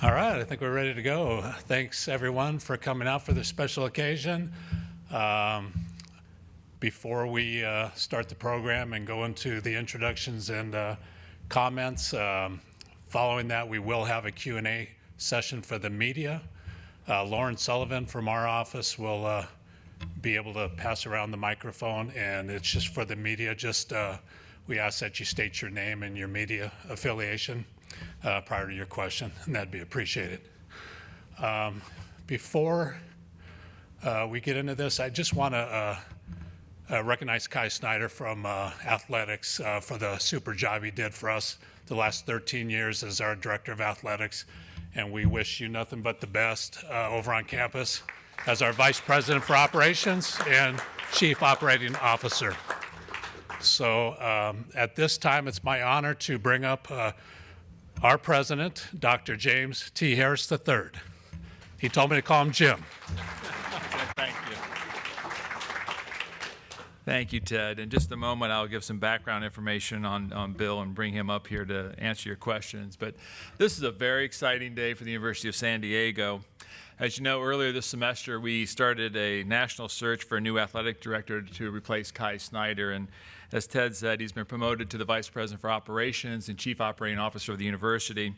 All right, I think we're ready to go. Thanks everyone for coming out for this special occasion. Before we start the program and go into the introductions and comments, following that we will have a Q&A session for the media. Lauren Sullivan from our office will be able to pass around the microphone, and it's just for the media. We ask that you state your name and your media affiliation prior to your question, and that'd be appreciated. Before we get into this, I just want to recognize Ky Snyder from athletics for the super job he did for us the last 13 years as our director of athletics, and we wish you nothing but the best over on campus as our vice president for operations and chief operating officer. So at this time, it's my honor to bring up our president, Dr. James T. Harris III. He told me to call him Jim. Thank you. Thank you, Ted. In just a moment, I'll give some background information on Bill and bring him up here to answer your questions. But this is a very exciting day for the University of San Diego. As you know, earlier this semester, we started a national search for a new athletic director to replace Ky Snyder. And as Ted said, he's been promoted to the Vice President for Operations and Chief Operating Officer of the university.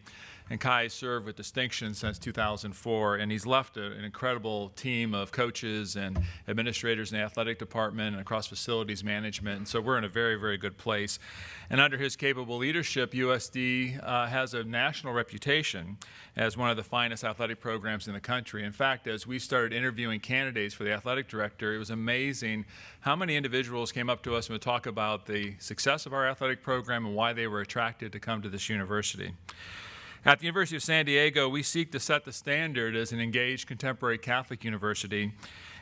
And Ky served with distinction since 2004, and he's left an incredible team of coaches and administrators in the athletic department and across facilities management. And so we're in a very, very good place. And under his capable leadership, USD has a national reputation as one of the finest athletic programs in the country. In fact, as we started interviewing candidates for the athletic director, it was amazing how many individuals came up to us and would talk about the success of our athletic program and why they were attracted to come to this university. At the University of San Diego, we seek to set the standard as an engaged contemporary Catholic university.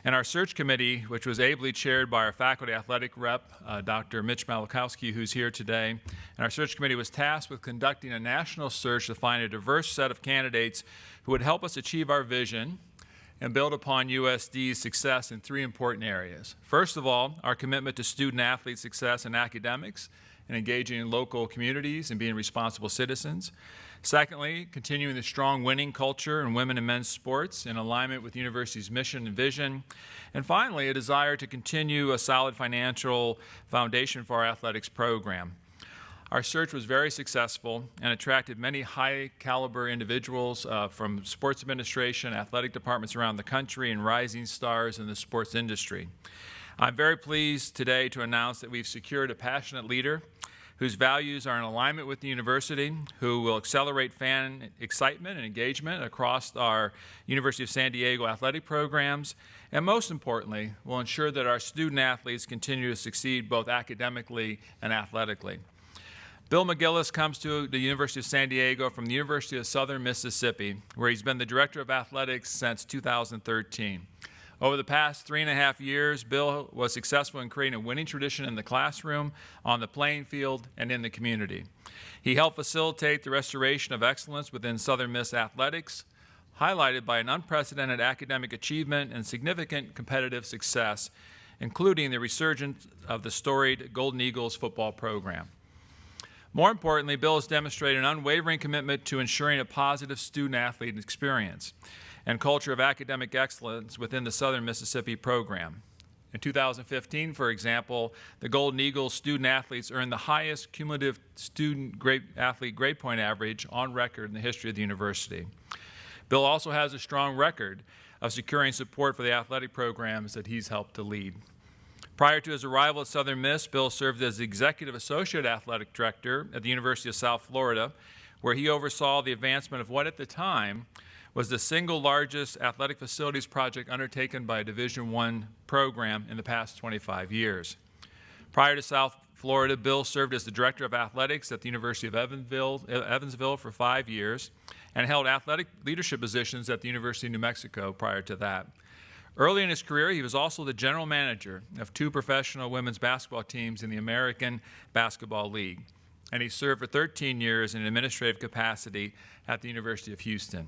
And our search committee, which was ably chaired by our faculty athletic rep, Dr. Mitch Malakowski, who's here today, and our search committee was tasked with conducting a national search to find a diverse set of candidates who would help us achieve our vision and build upon USD's success in three important areas. First of all, our commitment to student-athlete success in academics and engaging in local communities and being responsible citizens. Secondly, continuing the strong winning culture in women and men's sports in alignment with the university's mission and vision. And finally, a desire to continue a solid financial foundation for our athletics program. Our search was very successful and attracted many high-caliber individuals from sports administration, athletic departments around the country, and rising stars in the sports industry. I'm very pleased today to announce that we've secured a passionate leader whose values are in alignment with the university, who will accelerate fan excitement and engagement across our University of San Diego athletic programs, and most importantly, will ensure that our student athletes continue to succeed both academically and athletically. Bill McGillis comes to the University of San Diego from the University of Southern Mississippi, where he's been the director of athletics since 2013. Over the past 3.5 years, Bill was successful in creating a winning tradition in the classroom, on the playing field, and in the community. He helped facilitate the restoration of excellence within Southern Miss athletics, highlighted by an unprecedented academic achievement and significant competitive success, including the resurgence of the storied Golden Eagles football program. More importantly, Bill has demonstrated an unwavering commitment to ensuring a positive student-athlete experience and culture of academic excellence within the Southern Mississippi program. In 2015, for example, the Golden Eagles student-athletes earned the highest cumulative student-athlete grade point average on record in the history of the university. Bill also has a strong record of securing support for the athletic programs that he's helped to lead. Prior to his arrival at Southern Miss, Bill served as the Executive Associate Athletic Director at the University of South Florida, where he oversaw the advancement of what at the time was the single largest athletic facilities project undertaken by a Division I program in the past 25 years. Prior to South Florida, Bill served as the Director of Athletics at the University of Evansville for 5 years and held athletic leadership positions at the University of New Mexico prior to that. Early in his career, he was also the general manager of 2 professional women's basketball teams in the American Basketball League, and he served for 13 years in an administrative capacity at the University of Houston.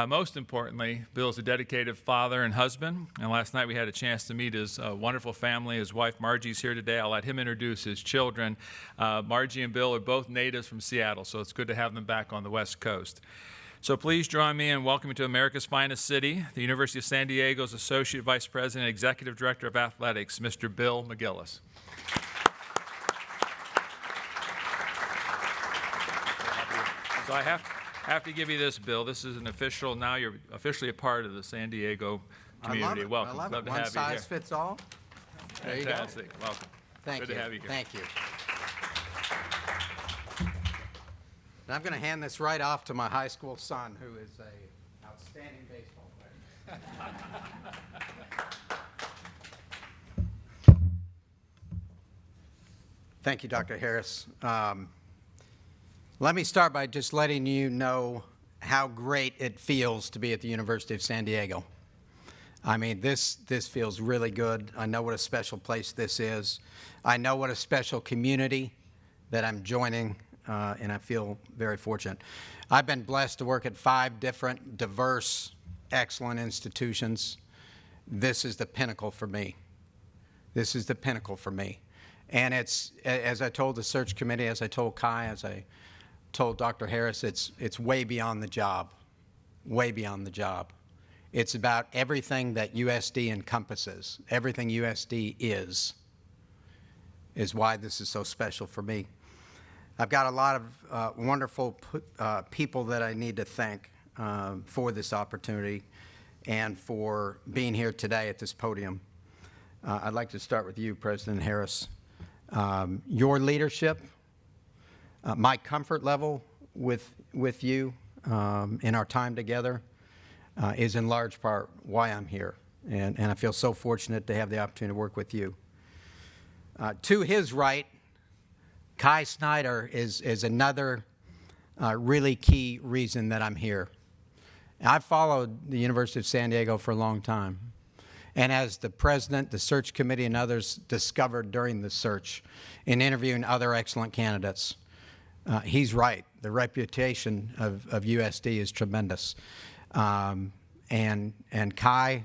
Most importantly, Bill is a dedicated father and husband, and last night we had a chance to meet his wonderful family. His wife Margie's here today. I'll let him introduce his children. Margie and Bill are both natives from Seattle, so it's good to have them back on the West Coast. So please join me in welcoming to America's finest city, the University of San Diego's Associate Vice President and Executive Director of Athletics, Mr. Bill McGillis. So I have to give you this, Bill. This is an official, now you're officially a part of the San Diego community. Welcome. I love it. To One have you here. size fits all. There you go. Fantastic. Welcome. Thank Good you. to have you here. Thank you. And I'm going to hand this right off to my high school son, who is an outstanding baseball player. Thank you, Dr. Harris. Let me start by just letting you know how great it feels to be at the University of San Diego. I mean, this feels really good. I know what a special place this is. I know what a special community that I'm joining, and I feel very fortunate. I've been blessed to work at 5 different, diverse, excellent institutions. This is the pinnacle for me. This is the pinnacle for me. And it's, as I told the search committee, as I told Ky, as I told Dr. Harris, it's way beyond the job, way beyond the job. It's about everything that USD encompasses, everything USD is why this is so special for me. I've got a lot of wonderful people that I need to thank for this opportunity and for being here today at this podium. I'd like to start with you, President Harris. Your leadership, my comfort level with you in our time together is in large part why I'm here. And I feel so fortunate to have the opportunity to work with you. To his right, Ky Snyder is another really key reason that I'm here. I've followed the University of San Diego for a long time. And as the president, the search committee, and others discovered during the search in interviewing other excellent candidates, he's right. The reputation of USD is tremendous. And Ky,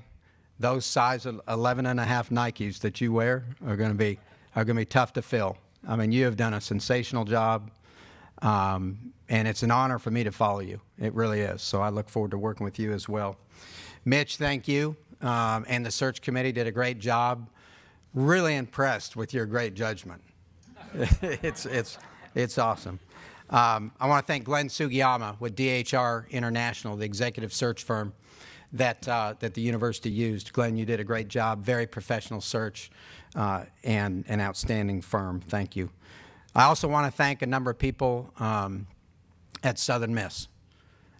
those size 11 and a half Nikes that you wear are going to be tough to fill. I mean, you have done a sensational job, and it's an honor for me to follow you. It really is. So I look forward to working with you as well. Mitch, thank you. And the search committee did a great job. Really impressed with your great judgment. It's awesome. I want to thank Glenn Sugiyama with DHR International, the executive search firm that the university used. Glenn, you did a great job. Very professional search and an outstanding firm. Thank you. I also want to thank a number of people at Southern Miss.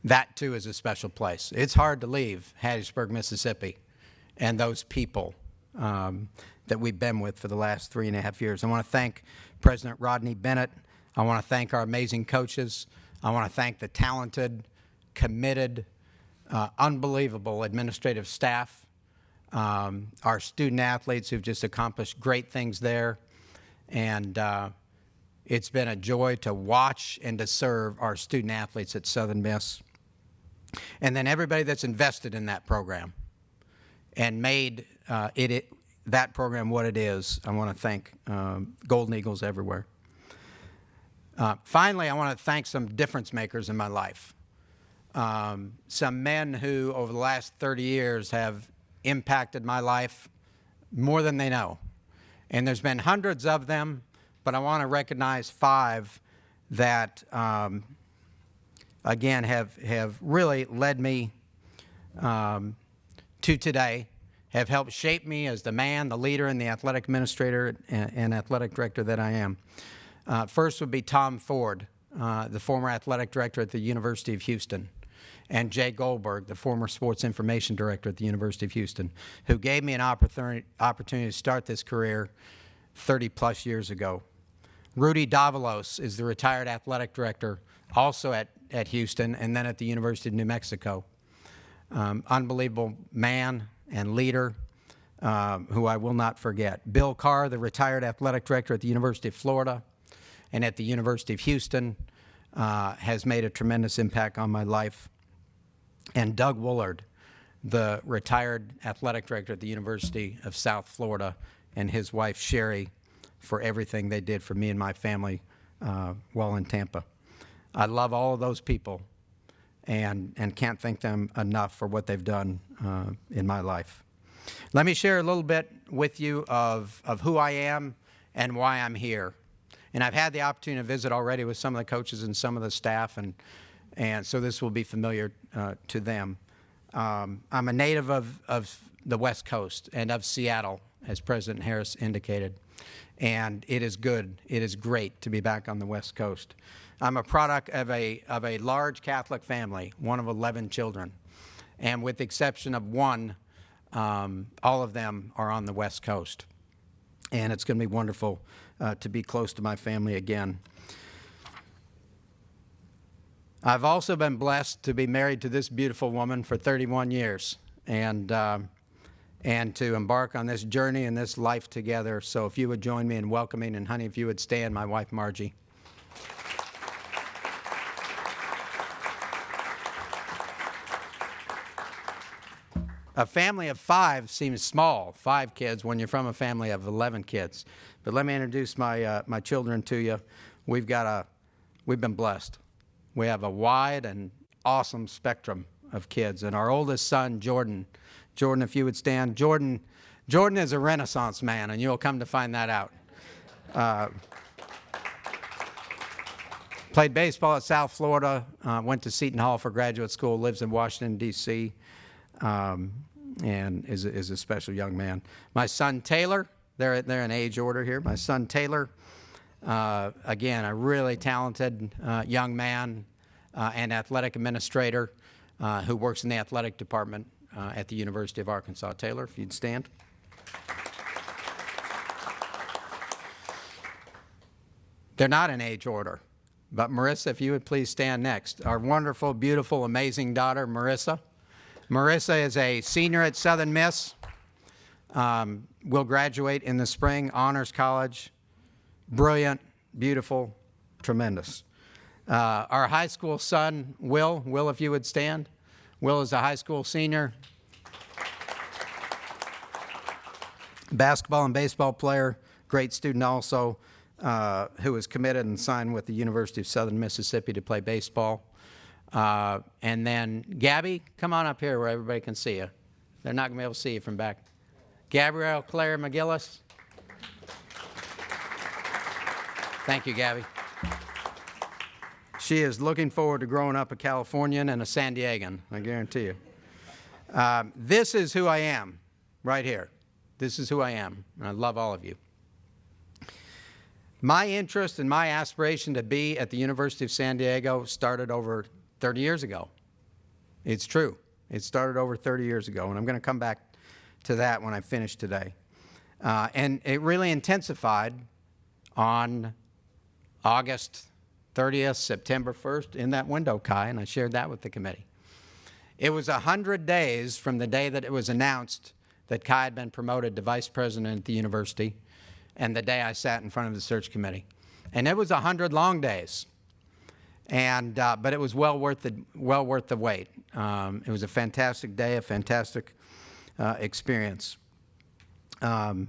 That, too, is a special place. It's hard to leave Hattiesburg, Mississippi, and those people that we've been with for the last 3.5 years. I want to thank President Rodney Bennett. I want to thank our amazing coaches. I want to thank the talented, committed, unbelievable administrative staff, our student athletes who've just accomplished great things there. And it's been a joy to watch and to serve our student athletes at Southern Miss. And then everybody that's invested in that program and made that program what it is. I want to thank Golden Eagles everywhere. Finally, I want to thank some difference makers in my life. Some men who, over the last 30 years, have impacted my life more than they know. And there's been hundreds of them, but I want to recognize 5 that, again, have really led me to today, have helped shape me as the man, the leader, and the athletic administrator and athletic director that I am. First would be Tom Ford, the former athletic director at the University of Houston, and Jay Goldberg, the former sports information director at the University of Houston, who gave me an opportunity to start this career 30-plus years ago. Rudy Davalos is the retired athletic director, also at Houston, and then at the University of New Mexico. Unbelievable man and leader who I will not forget. Bill Carr, the retired athletic director at the University of Florida and at the University of Houston, has made a tremendous impact on my life. And Doug Woolard, the retired athletic director at the University of South Florida, and his wife Sherry, for everything they did for me and my family while in Tampa. I love all of those people, and can't thank them enough for what they've done in my life. Let me share a little bit with you of who I am and why I'm here. And I've had the opportunity to visit already with some of the coaches and some of the staff, and so this will be familiar to them. I'm a native of the West Coast and of Seattle, as President Harris indicated. And it is good, it is great to be back on the West Coast. I'm a product of a large Catholic family, one of 11 children. And with the exception of one, all of them are on the West Coast. And it's going to be wonderful to be close to my family again. I've also been blessed to be married to this beautiful woman for 31 years and to embark on this journey and this life together. So if you would join me in welcoming, and honey, if you would stand, my wife, Margie. A family of 5 seems small, 5 kids, when you're from a family of 11 kids. But let me introduce my children to you. We've been blessed. We have a wide and awesome spectrum of kids. And our oldest son, Jordan, if you would stand. Jordan is a Renaissance man, and you'll come to find that out. Played baseball at South Florida, went to Seton Hall for graduate school, lives in Washington, D.C., and is a special young man. My son, Taylor, they're in age order here. My son, Taylor, again, a really talented young man and athletic administrator who works in the athletic department at the University of Arkansas. Taylor, if you'd stand. They're not in age order, but Marissa, if you would please stand next. Our wonderful, beautiful, amazing daughter, Marissa. Marissa is a senior at Southern Miss, will graduate in the spring, honors college, brilliant, beautiful, tremendous. Our high school son, Will, if you would stand. Will is a high school senior, basketball and baseball player, great student also, who is committed and signed with the University of Southern Mississippi to play baseball. And then Gabby, come on up here where everybody can see you. They're not going to be able to see you from back. Gabrielle Claire McGillis. Thank you, Gabby. She is looking forward to growing up a Californian and a San Diegan, I guarantee you. This is who I am, right here. This is who I am, and I love all of you. My interest and my aspiration to be at the University of San Diego started over 30 years ago. It's true. It started over 30 years ago, and I'm going to come back to that when I finish today. And it really intensified on August 30th, September 1st, in that window, Ky, and I shared that with the committee. It was 100 days from the day that it was announced that Ky had been promoted to vice president at the university, and the day I sat in front of the search committee. And it was 100 long days. And but it was well worth the wait. It was a fantastic day, a fantastic experience. But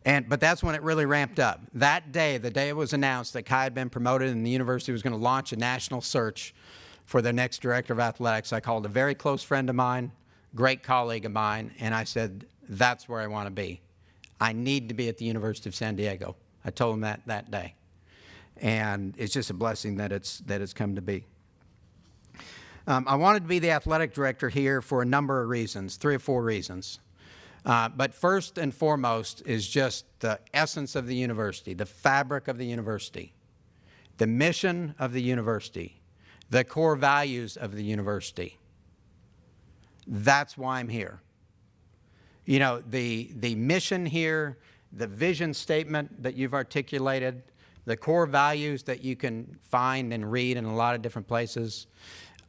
that's when it really ramped up. That day, the day it was announced that Ky had been promoted and the university was going to launch a national search for the next director of athletics, I called a very close friend of mine, great colleague of mine, and I said, that's where I want to be. I need to be at the University of San Diego. I told him that day. And it's just a blessing that it's come to be. I wanted to be the athletic director here for a number of reasons, 3 or 4 reasons. But first and foremost is just the essence of the university, the fabric of the university, the mission of the university, the core values of the university. That's why I'm here. You know, the mission here, the vision statement that you've articulated, the core values that you can find and read in a lot of different places,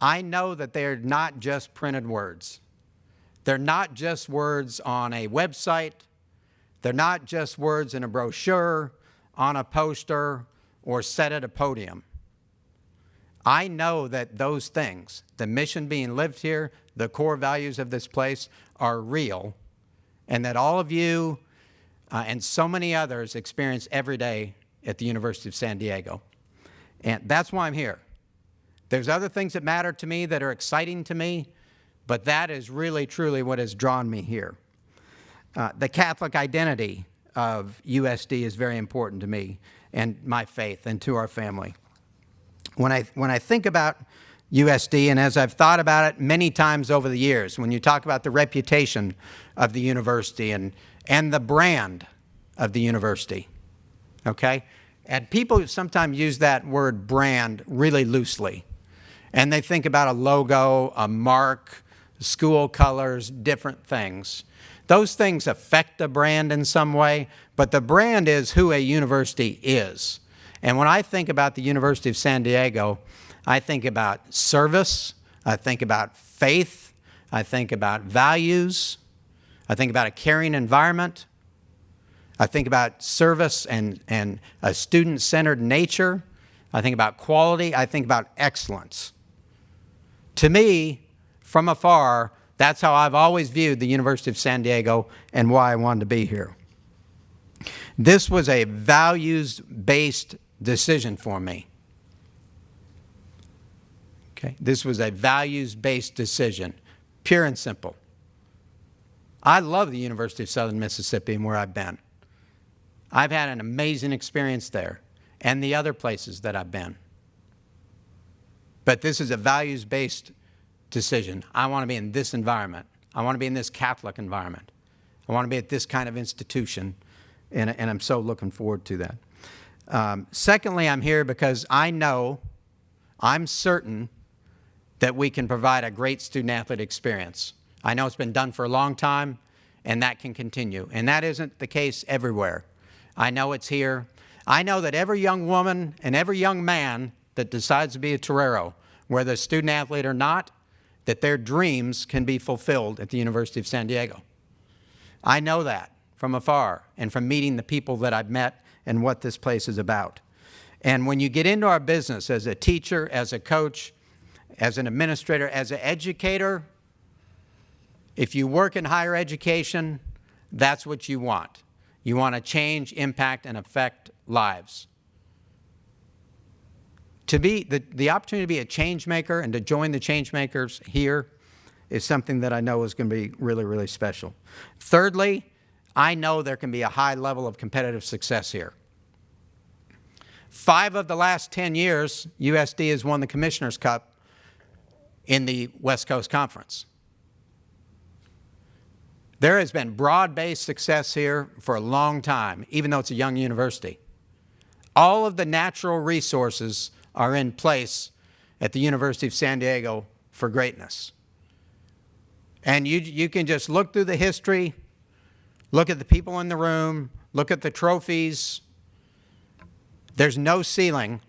I know that they're not just printed words. They're not just words on a website. They're not just words in a brochure, on a poster, or set at a podium. I know that those things, the mission being lived here, the core values of this place, are real, and that all of you and so many others experience every day at the University of San Diego. And that's why I'm here. There's other things that matter to me that are exciting to me, but that is really, truly what has drawn me here. The Catholic identity of USD is very important to me and my faith and to our family. When I think about USD, and as I've thought about it many times over the years, when you talk about the reputation of the university and the brand of the university, okay? And people sometimes use that word brand really loosely. And they think about a logo, a mark, school colors, different things. Those things affect the brand in some way, but the brand is who a university is. And when I think about the University of San Diego, I think about service, I think about faith, I think about values, I think about a caring environment, I think about service and a student-centered nature, I think about quality, I think about excellence. To me, from afar, that's how I've always viewed the University of San Diego and why I wanted to be here. This was a values-based decision for me. Okay, this was a values-based decision, pure and simple. I love the University of Southern Mississippi and where I've been. I've had an amazing experience there and the other places that I've been. But this is a values-based decision. I want to be in this environment. I want to be in this Catholic environment. I want to be at this kind of institution, and I'm so looking forward to that. Secondly, I'm here because I'm certain that we can provide a great student-athlete experience. I know it's been done for a long time, and that can continue. And that isn't the case everywhere. I know it's here. I know that every young woman and every young man that decides to be a Torero, whether a student-athlete or not, that their dreams can be fulfilled at the University of San Diego. I know that from afar and from meeting the people that I've met and what this place is about. And when you get into our business as a teacher, as a coach, as an administrator, as an educator, if you work in higher education, that's what you want. You want to change, impact, and affect lives. To be the opportunity to be a change maker and to join the change makers here is something that I know is going to be really, really special. Thirdly, I know there can be a high level of competitive success here. 5 of the last 10 years, USD has won the Commissioner's Cup in the West Coast Conference. There has been broad-based success here for a long time, even though it's a young university. All of the natural resources are in place at the University of San Diego for greatness. And you can just look through the history, look at the people in the room, look at the trophies. There's no ceiling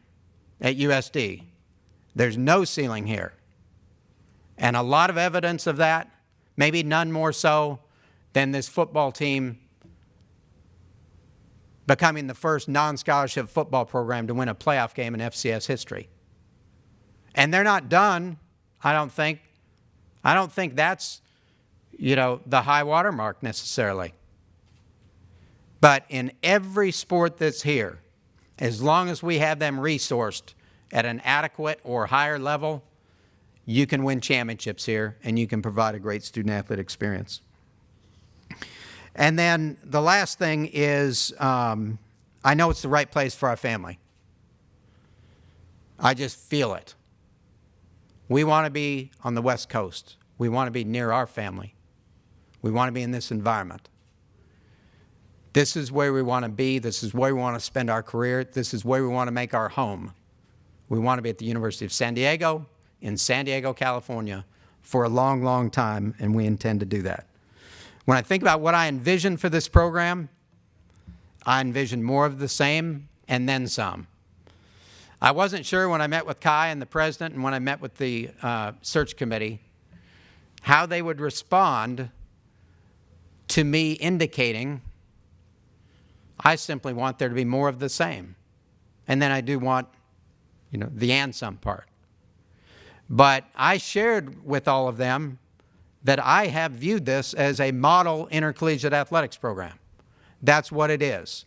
at USD. There's no ceiling here. And a lot of evidence of that, maybe none more so than this football team becoming the first non-scholarship football program to win a playoff game in FCS history. And they're not done, I don't think. I don't think that's, the high water mark necessarily. But in every sport that's here, as long as we have them resourced at an adequate or higher level, you can win championships here and you can provide a great student-athlete experience. And then the last thing is, I know it's the right place for our family. I just feel it. We want to be on the West Coast. We want to be near our family. We want to be in this environment. This is where we want to be. This is where we want to spend our career. This is where we want to make our home. We want to be at the University of San Diego, in San Diego, California, for a long, long time, and we intend to do that. When I think about what I envision for this program, I envision more of the same and then some. I wasn't sure when I met with Ky and the president and when I met with the search committee how they would respond to me indicating I simply want there to be more of the same. And then I do want, the and some part. But I shared with all of them that I have viewed this as a model intercollegiate athletics program. That's what it is.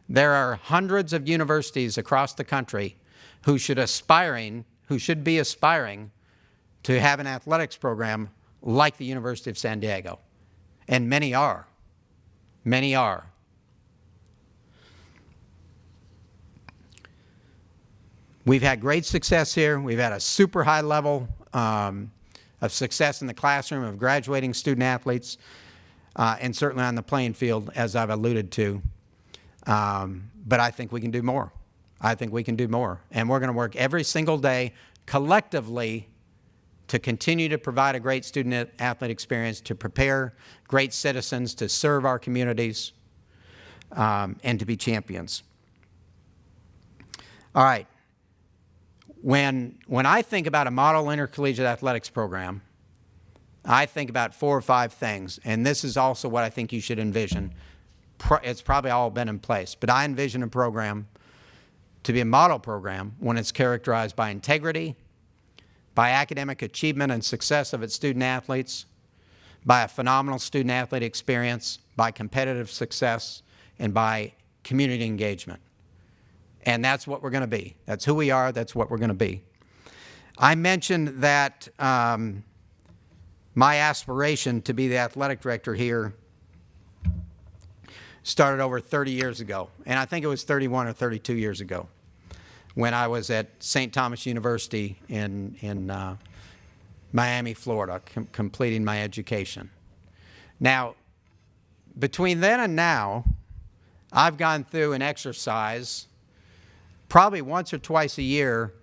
There are hundreds of universities across the country who should who should be aspiring to have an athletics program like the University of San Diego. And many are. Many are. We've had great success here. We've had a super high level of success in the classroom of graduating student athletes, and certainly on the playing field, as I've alluded to. But I think we can do more. I think we can do more. And we're going to work every single day collectively to continue to provide a great student athlete experience, to prepare great citizens to serve our communities, and to be champions. All right. When I think about a model intercollegiate athletics program, I think about 4 or 5 things, and this is also what I think you should envision. It's probably all been in place, but I envision a program to be a model program when it's characterized by integrity, by academic achievement and success of its student athletes, by a phenomenal student athlete experience, by competitive success, and by community engagement. And that's what we're going to be. That's who we are. That's what we're going to be. I mentioned that my aspiration to be the athletic director here started over 30 years ago. And I think it was 31 or 32 years ago when I was at St. Thomas University in Miami, Florida, completing my education. Now, between then and now, I've gone through an exercise probably once or twice a year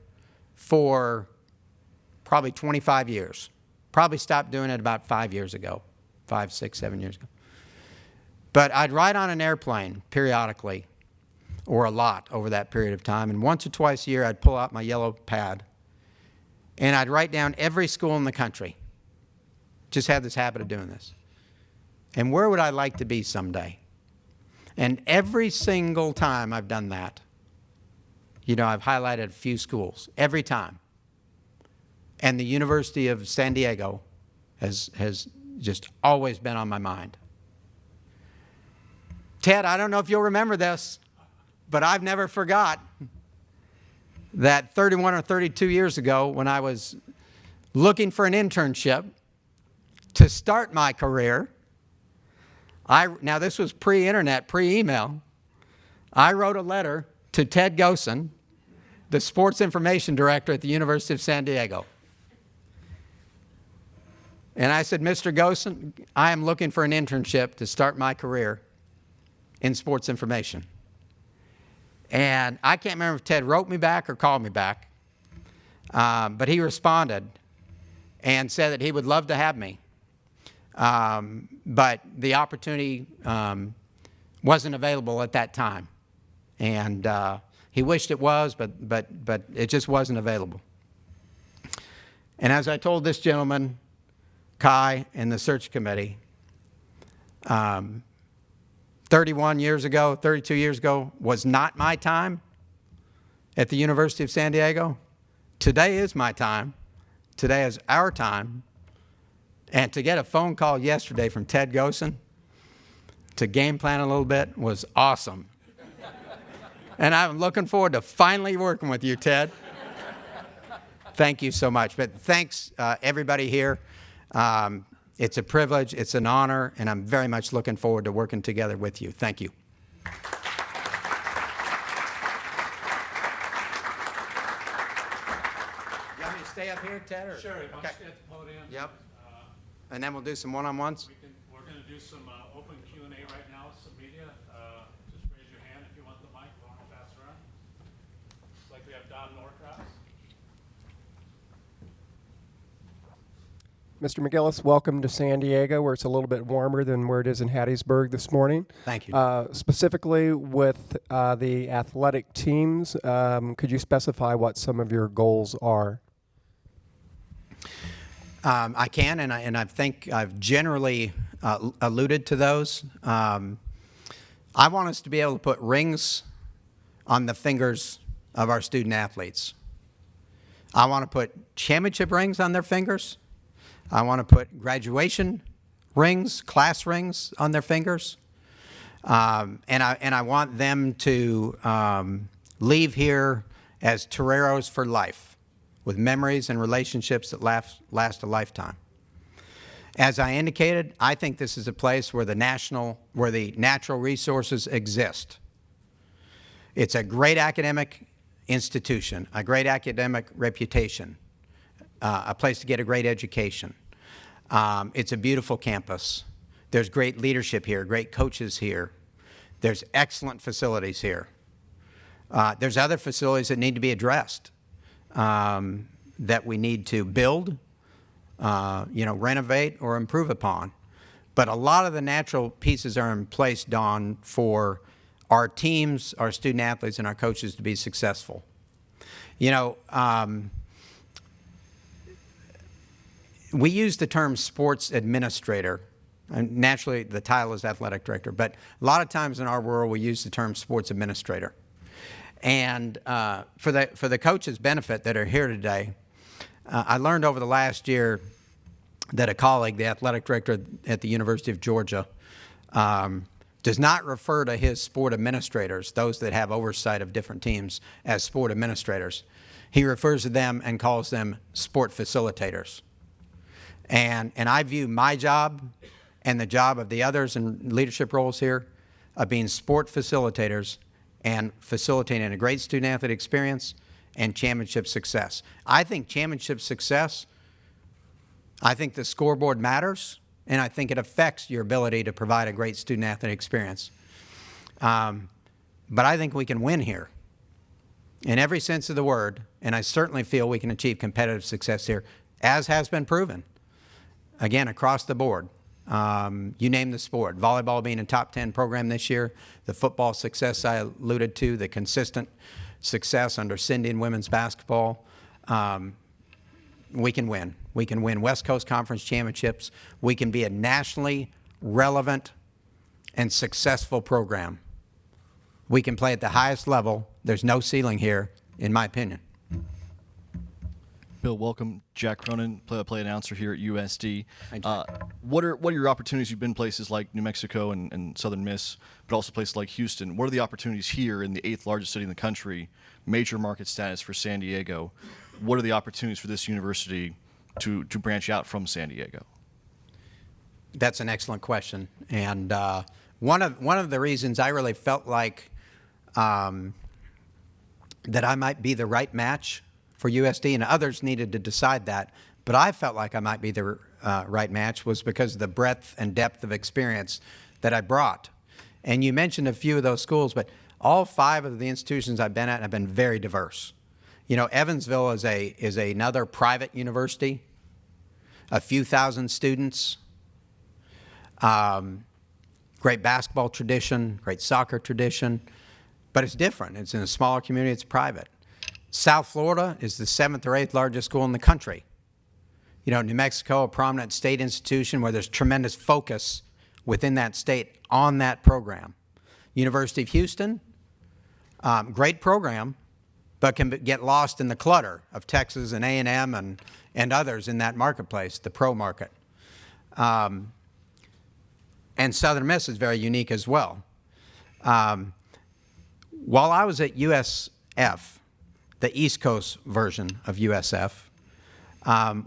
for probably 25 years. Probably stopped doing it about 5 years ago, 5, 6, 7 years ago. But I'd ride on an airplane periodically, or a lot over that period of time, and once or twice a year I'd pull out my yellow pad and I'd write down every school in the country. Just had this habit of doing this. And where would I like to be someday? And every single time I've done that, you know, I've highlighted a few schools, every time. And the University of San Diego has just always been on my mind. Ted, I don't know if you'll remember this, but I've never forgot that 31 or 32 years ago when I was looking for an internship to start my career. Now this was pre-internet, pre-email. I wrote a letter to Ted Gosen, the sports information director at the University of San Diego. And I said, Mr. Gosen, I am looking for an internship to start my career in sports information. And I can't remember if Ted wrote me back or called me back, but he responded and said that he would love to have me. But the opportunity wasn't available at that time. And he wished it was, but it just wasn't available. And as I told this gentleman, Ky, and the search committee, 31 years ago, 32 years ago, was not my time at the University of San Diego. Today is my time. Today is our time. And to get a phone call yesterday from Ted Gosen to game plan a little bit was awesome. And I'm looking forward to finally working with you, Ted. Thank you so much. But thanks, everybody here. It's a privilege, it's an honor, and I'm very much looking forward to working together with you. Thank you. You want me to stay up here, Ted? Or? Sure, you want Okay. to stay at the podium? Yep. And then we'll do some one-on-ones? We're going to do some open Q&A right now with some media. Just raise your hand if you want the mic. We'll pass it around. Looks like we have Don Norcross. Mr. McGillis, welcome to San Diego, where it's a little bit warmer than where it is in Hattiesburg this morning. Thank you. Specifically with the athletic teams, could you specify what some of your goals are? I can, and I think I've generally alluded to those. I want us to be able to put rings on the fingers of our student athletes. I want to put championship rings on their fingers. I want to put graduation rings, class rings on their fingers. And I want them to leave here as Toreros for life. with memories and relationships that last a lifetime. As I indicated, I think this is a place where the natural resources exist. It's a great academic institution, a great academic reputation, a place to get a great education. It's a beautiful campus. There's great leadership here, great coaches here. There's excellent facilities here. There's other facilities that need to be addressed, that we need to build, renovate or improve upon. But a lot of the natural pieces are in place, Don, for our teams, our student athletes, and our coaches to be successful. We use the term sports administrator, and naturally the title is athletic director, but a lot of times in our world we use the term sports administrator. And for the coaches' benefit that are here today, I learned over the last year that a colleague, the athletic director at the University of Georgia, does not refer to his sport administrators, those that have oversight of different teams, as sport administrators. He refers to them and calls them sport facilitators. And I view my job and the job of the others in leadership roles here of being sport facilitators and facilitating a great student-athlete experience and championship success. I think championship success, I think the scoreboard matters, and I think it affects your ability to provide a great student-athlete experience. But I think we can win here in every sense of the word, and I certainly feel we can achieve competitive success here, as has been proven. Again, across the board. You name the sport. Volleyball being a top 10 program this year, the football success I alluded to, the consistent success under Cindy in women's basketball. We can win. We can win West Coast Conference championships. We can be a nationally relevant and successful program. We can play at the highest level. There's no ceiling here, in my opinion. Bill, welcome. Jack Cronin, play-by-play announcer here at USD. Hi, Jack. What are your opportunities? You've been places like New Mexico and Southern Miss, but also places like Houston. What are the opportunities here in the 8th largest city in the country, major market status for San Diego? What are the opportunities for this university to branch out from San Diego? That's an excellent question. And one of the reasons I really felt like that I might be the right match for USD, and others needed to decide that, but I felt like I might be the right match, was because of the breadth and depth of experience that I brought. And you mentioned a few of those schools, but all 5 of the institutions I've been at have been very diverse. Evansville is another private university, a few thousand students, great basketball tradition, great soccer tradition, but it's different. It's in a smaller community, it's private. South Florida is the 7th or 8th largest school in the country. New Mexico, a prominent state institution where there's tremendous focus within that state on that program. University of Houston, great program, but can get lost in the clutter of Texas and A&M and others in that marketplace, the pro market. And Southern Miss is very unique as well. While I was at USF, the East Coast version of USF,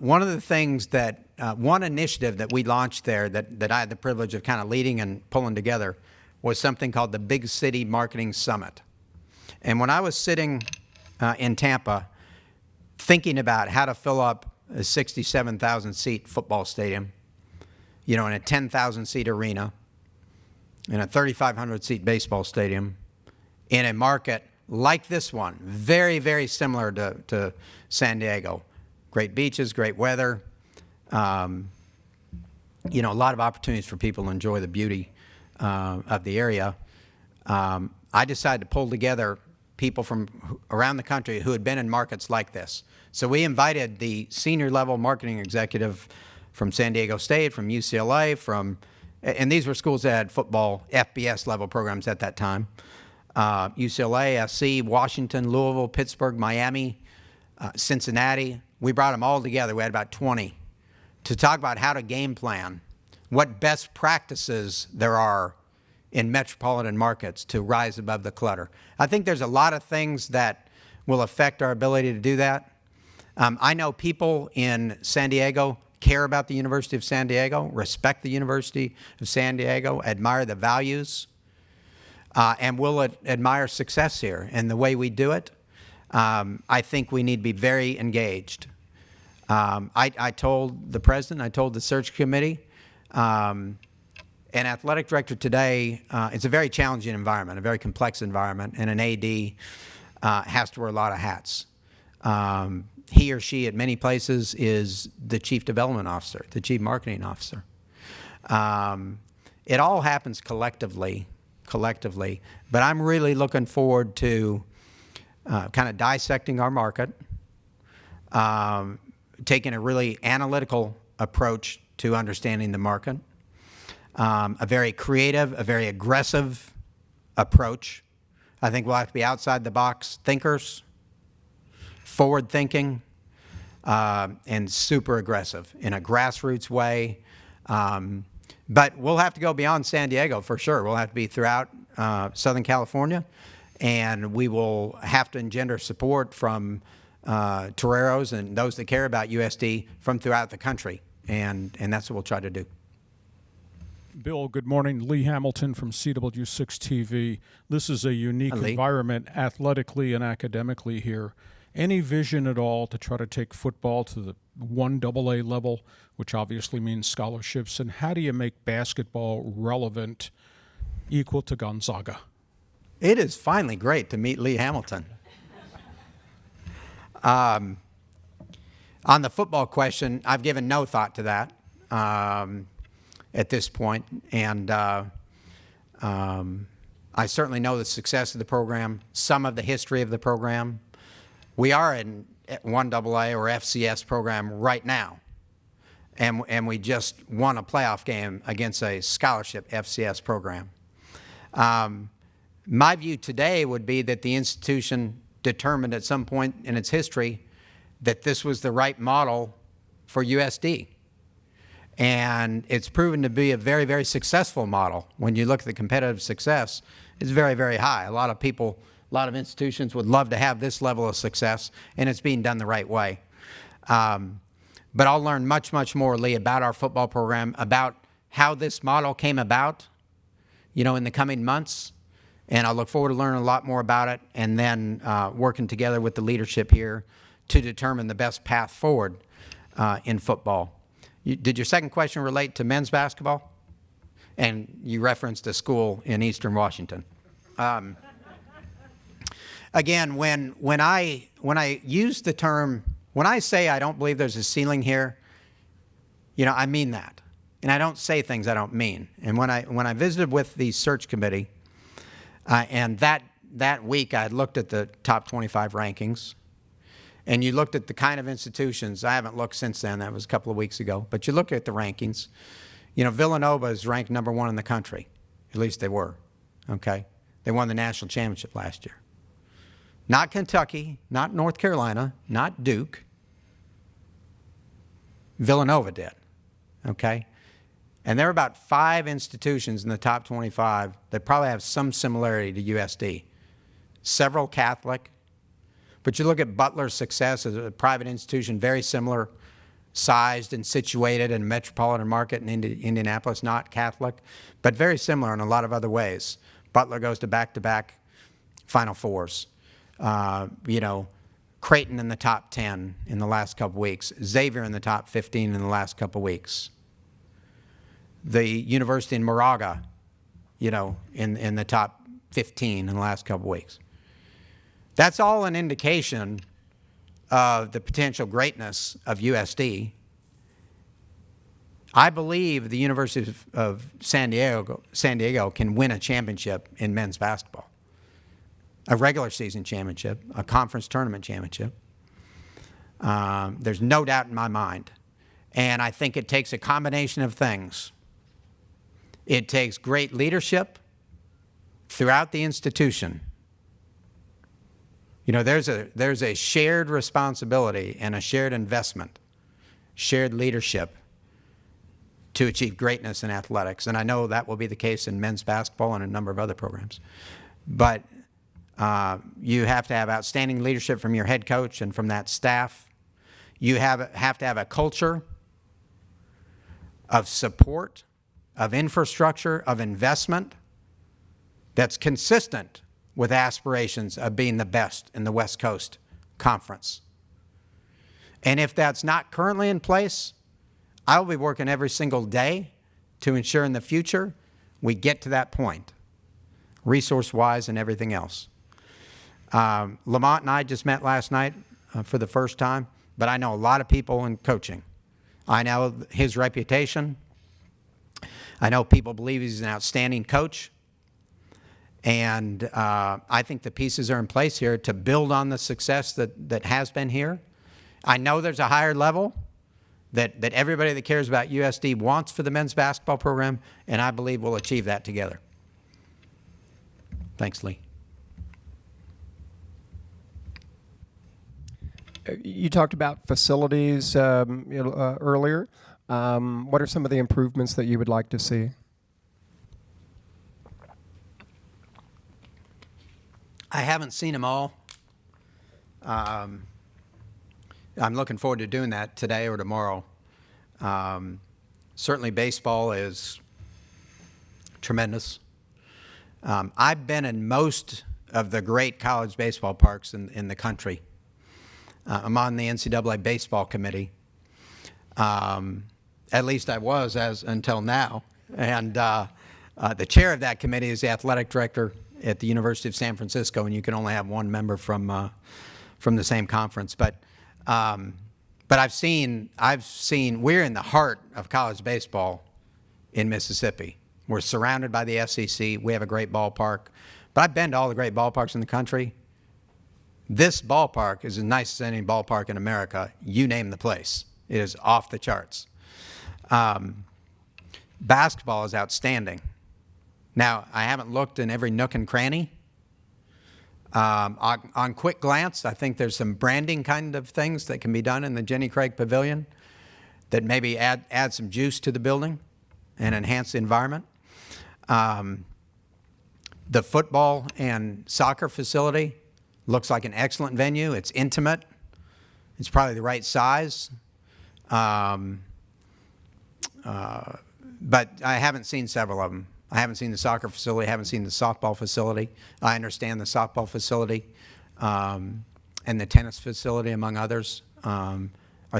one of the things that, one initiative that we launched there that I had the privilege of kind of leading and pulling together was something called the Big City Marketing Summit. And when I was sitting in Tampa thinking about how to fill up a 67,000-seat football stadium, in a 10,000-seat arena, in a 3,500-seat baseball stadium, in a market like this one, very, very similar to San Diego. Great beaches, great weather, a lot of opportunities for people to enjoy the beauty of the area. I decided to pull together people from around the country who had been in markets like this. So we invited the senior level marketing executive from San Diego State, from UCLA, and these were schools that had football FBS level programs at that time. UCLA, SC, Washington, Louisville, Pittsburgh, Miami, Cincinnati. We brought them all together. We had about 20 to talk about how to game plan, what best practices there are in metropolitan markets to rise above the clutter. I think there's a lot of things that will affect our ability to do that. I know people in San Diego care about the University of San Diego, respect the University of San Diego, admire the values, and will admire success here. And the way we do it, I think we need to be very engaged. I told the president, I told the search committee, an athletic director today, it's a very challenging environment, a very complex environment, and an AD has to wear a lot of hats. He or she at many places is the chief development officer, the chief marketing officer. It all happens collectively, but I'm really looking forward to kind of dissecting our market, taking a really analytical approach to understanding the market, a very creative, a very aggressive approach. I think we'll have to be outside the box thinkers, forward thinking, and super aggressive in a grassroots way. But we'll have to go beyond San Diego for sure. We'll have to be throughout Southern California, and we will have to engender support from Toreros and those that care about USD from throughout the country, and that's what we'll try to do. Bill, good morning. Lee Hamilton from CW6 TV. This is a unique environment athletically and academically here. Any vision at all to try to take football to the 1AA level, which obviously means scholarships, and how do you make basketball relevant, equal to Gonzaga? It is finally great to meet Lee Hamilton. On the football question, I've given no thought to that at this point, and I certainly know the success of the program, some of the history of the program. We are in 1AA or FCS program right now, and we just won a playoff game against a scholarship FCS program. My view today would be that the institution determined at some point in its history that this was the right model for USD. And it's proven to be a very, very successful model. When you look at the competitive success, it's very, very high. A lot of people, a lot of institutions would love to have this level of success, and it's being done the right way. But I'll learn much, much more, Lee, about our football program, about how this model came about, in the coming months. And I look forward to learning a lot more about it, and then working together with the leadership here to determine the best path forward in football. Did your second question relate to men's basketball? And you referenced a school in Eastern Washington. Again, when I use the term, when I say I don't believe there's a ceiling here, I mean that, and I don't say things I don't mean. And when I visited with the search committee, and that week I had looked at the top 25 rankings, and you looked at the kind of institutions. I haven't looked since then. That was a couple of weeks ago. But you look at the rankings. Villanova is ranked #1 in the country. At least they were. Okay? They won the national championship last year. Not Kentucky, not North Carolina, not Duke. Villanova did. Okay? And there are about 5 institutions in the top 25 that probably have some similarity to USD. Several Catholic. But you look at Butler's success as a private institution, very similar, sized and situated in a metropolitan market in Indianapolis, not Catholic, but very similar in a lot of other ways. Butler goes to back-to-back Final Fours. Creighton in the top 10 in the last couple weeks. Xavier in the top 15 in the last couple weeks. The University in Moraga, in the top 15 in the last couple weeks. That's all an indication of the potential greatness of USD. I believe the University of San Diego can win a championship in men's basketball, a regular season championship, a conference tournament championship. There's no doubt in my mind. And I think it takes a combination of things. It takes great leadership throughout the institution. There's a shared responsibility and a shared investment, shared leadership to achieve greatness in athletics. And I know that will be the case in men's basketball and a number of other programs. But you have to have outstanding leadership from your head coach and from that staff. You have to have a culture of support, of infrastructure, of investment that's consistent with aspirations of being the best in the West Coast Conference. And if that's not currently in place, I will be working every single day to ensure in the future we get to that point, resource-wise and everything else. Lamont and I just met last night for the first time, but I know a lot of people in coaching. I know his reputation. I know people believe he's an outstanding coach. And I think the pieces are in place here to build on the success that has been here. I know there's a higher level that everybody that cares about USD wants for the men's basketball program, and I believe we'll achieve that together. Thanks, Lee. You talked about facilities earlier. What are some of the improvements that you would like to see? I haven't seen them all. I'm looking forward to doing that today or tomorrow. Certainly baseball is tremendous. I've been in most of the great college baseball parks in the country. I'm on the NCAA baseball committee. At least I was until now. And the chair of that committee is the athletic director at the University of San Francisco, and you can only have one member from the same conference. But I've seen we're in the heart of college baseball in Mississippi. We're surrounded by the SEC. We have a great ballpark. But I've been to all the great ballparks in the country. This ballpark is as nice as any ballpark in America. You name the place. It is off the charts. Basketball is outstanding. Now, I haven't looked in every nook and cranny. On quick glance, I think there's some branding kind of things that can be done in the Jenny Craig Pavilion that maybe add some juice to the building and enhance the environment. The football and soccer facility looks like an excellent venue. It's intimate. It's probably the right size. But I haven't seen several of them. I haven't seen the soccer facility. I haven't seen the softball facility. I understand the softball facility and the tennis facility, among others, are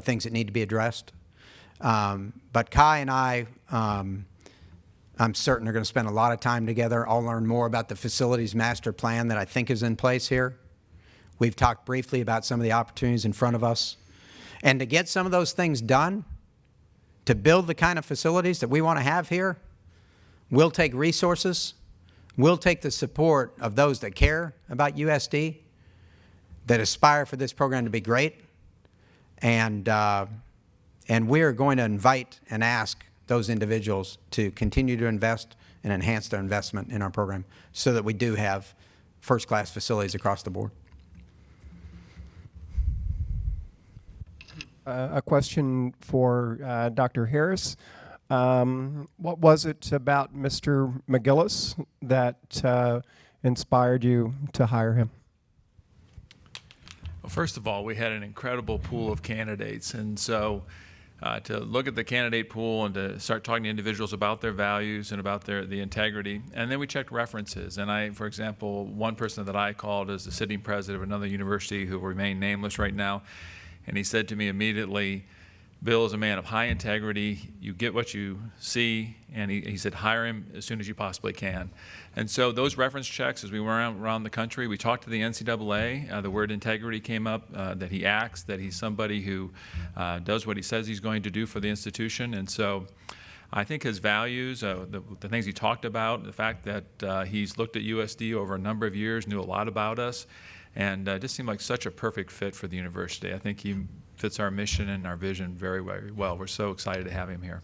things that need to be addressed. But Ky and I, I'm certain, are going to spend a lot of time together. I'll learn more about the facilities master plan that I think is in place here. We've talked briefly about some of the opportunities in front of us. And to get some of those things done, to build the kind of facilities that we want to have here, we'll take resources, we'll take the support of those that care about USD, that aspire for this program to be great, and we're going to invite and ask those individuals to continue to invest and enhance their investment in our program so that we do have first-class facilities across the board. A question for Dr. Harris. What was it about Mr. McGillis that inspired you to hire him? Well, first of all, we had an incredible pool of candidates, and so to look at the candidate pool and to start talking to individuals about their values and about the integrity, and then we checked references. And for example, one person that I called is the sitting president of another university who will remain nameless right now, and he said to me immediately, Bill is a man of high integrity. You get what you see, and he said, hire him as soon as you possibly can. And so those reference checks, as we went around the country, we talked to the NCAA. The word integrity came up, that he acts, that he's somebody who does what he says he's going to do for the institution. And so I think his values, the things he talked about, the fact that he's looked at USD over a number of years, knew a lot about us, and just seemed like such a perfect fit for the university. I think he fits our mission and our vision very, very well. We're so excited to have him here.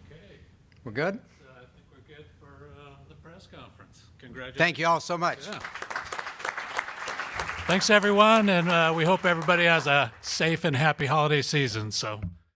Okay. We're good? I think we're good for the press conference. Congratulations. Thank you all so much. Yeah. Thanks, everyone, and we hope everybody has a safe and happy holiday season. So.